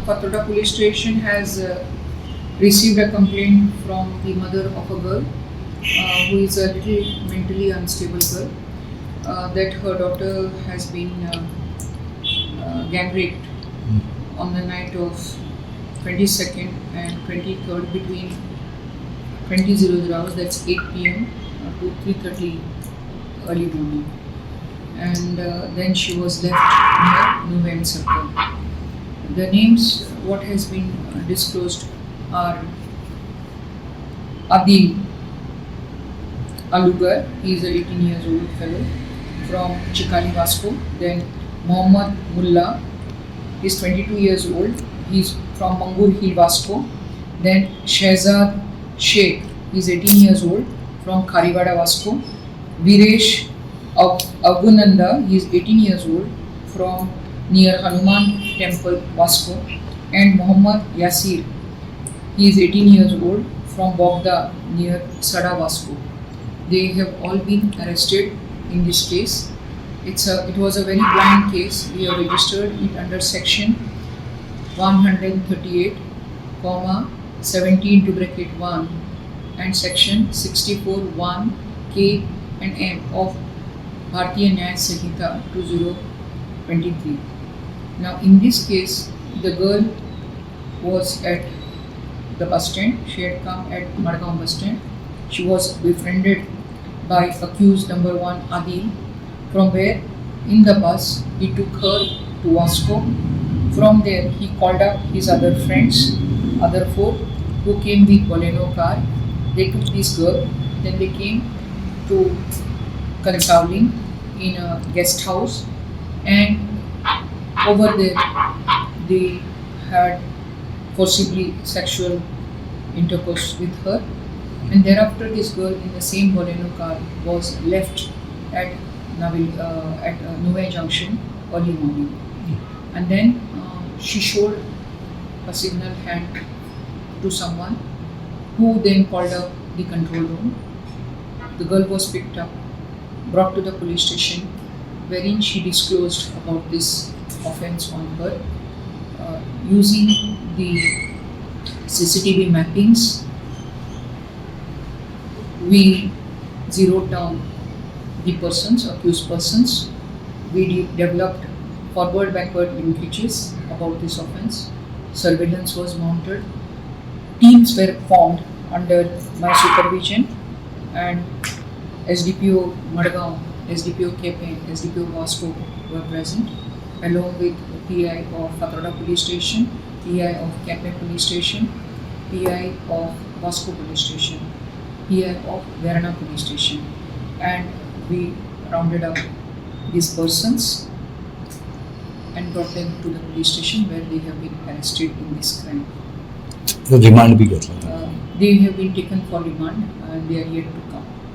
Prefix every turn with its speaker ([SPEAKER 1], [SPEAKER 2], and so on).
[SPEAKER 1] Fatorda police station has received a complaint from the mother of a girl who is a little mentally unstable girl that her daughter has been gang raped on the night of 22nd and 23rd between 20:00 hours, that's 8 p.m. To 3:30 early morning. And then she was left near November Circle. The names, what has been disclosed, are Adil Alugar, he is an 18 years old fellow from Chikali Vasco. Then Mohammad Mullah, he is 22 years old, he is from Mangur Hill Vasco. Then Shehzad Sheikh, he is 18 years old from Kharivada Vasco. Viresh Agunanda, he is 18 years old from near Hanuman Temple Vasco. And Muhammad Yasir, he is 18 years old from Bogda near Sada Vasco. They have all been arrested in this case. It was a very blind case. We have registered it under section 138, 17 to bracket 1 and section 64 1 K and M of Bharatiya Nyaya Sanhita 2023. Now in this case, the girl was at the bus stand. She had come at Madgaon bus stand. She was befriended by accused number 1 Adil, from where in the bus he took her to Vasco. From there he called up his other friends, other 4, who came with Bolero car. They took this girl, then they came to Kansavling in a guest house, and over there they had forcibly sexual intercourse with her, and thereafter this girl in the same Bolero car was left at Nuvai Junction early morning, and then she showed a signal hand to someone who then called up the control room. The girl was picked up, brought to the police station, wherein she disclosed about this offence on her. Using the CCTV mappings, we zeroed down the persons, accused persons. We developed forward-backward linkages about this offence. Surveillance was mounted. Teams were formed under my supervision, and SDPO Madgaon, SDPO Kepe, SDPO Vasco were present, along with PI of Fatorda Police Station, PI of Kepe Police Station, PI of Vasco Police Station, PI of Verna Police Station, and we rounded up these persons and brought them to the police station where they have been arrested in this crime.
[SPEAKER 2] The remand भी कर सकते हैं.
[SPEAKER 1] They have been taken for remand and they are yet to